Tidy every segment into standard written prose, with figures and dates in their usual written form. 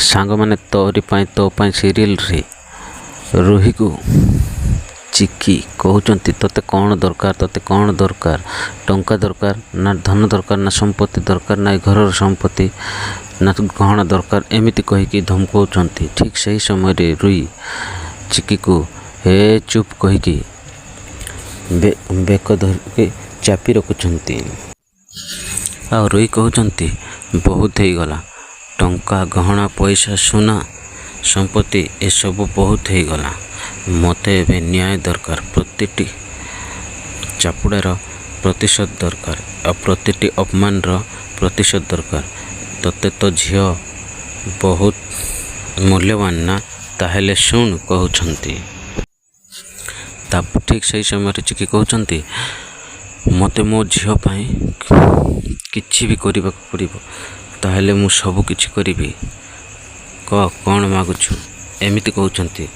सांग मैंने तोरी पाई तो पाई सीरियल रे रोही को चिकी कहते तोते कौन दरकार तोते कौन दरकार टंका दरकार ना धन दरकार ना संपत्ति दरकार ना घर संपत्ति ना गहना दरकार एमती कहीकि धमकाउछंती। ठीक सही समय रे रुई चिकी को हे चुप कहीकि बेक धरिके चापी रखुंती। आ रुई कहते बहुत हो गला टंका गहना पैसा सुना संपत्ति ए सब बहुत हो गला मते एबे न्याय दरकार प्रतिटी चापुड़ार प्रतिशत दरकार आ प्रतिटी अपमान प्रतिशत दरकार तते तो झियो बहुत मूल्यवान ना ताहेले शुण कहउछंती। ठीक सही समय चिकी कहउछंती मते मो झियो पाई किछि भी करबा पड़िबो ताहेले मु सब किछि करिबी कौन मागुछु एमिति कहउछंती।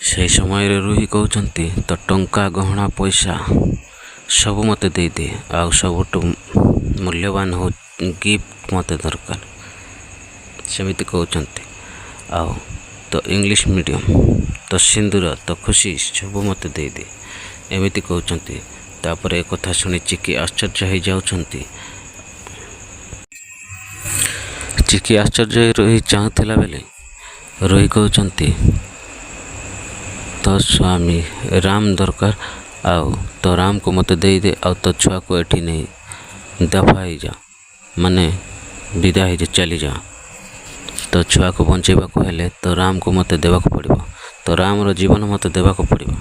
से समय रुही कहउछंती तो टंका गहना पैसा सब मते दे दे आ सबुठ मूल्यवान हो गिफ्ट मते दरकार सेमिति कहउछंती। आ तो इंग्लिश मीडियम तो सिंदूर तो खुशी सब मते दे दे एमिति कहउछंती। तापर एक कथा सुनी चिकी आश्चर्य हो जाउछंती। चिकी आश्चर्य रही चाहूला बेले रोही कहउछंती तो स्वामी राम दरकार आउ तो राम को मते दे दे आ तो छुआ को एठी नहीं दफा ही जा माने विदा ही चली जा तो छुआ को बंचेबा को हेले तो राम को मते देवा को पड़िबो तो राम रो जीवन मते देवा को पड़िबो।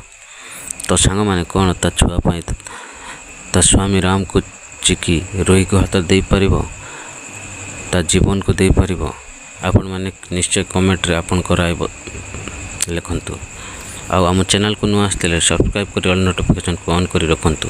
तो सांग माने कौन ता छुआ पाई ता स्वामी राम को चिकी रोही को हाथ दे पारिबो ता जीवन को दे पारिबो। आपण माने निश्चय कमेंट रे आपण कराइबो लिखंतु। आम चैनल को नुआ आसते सब्सक्राइब कर ऑल नोटिफिकेशन को ऑन कर रखंतु।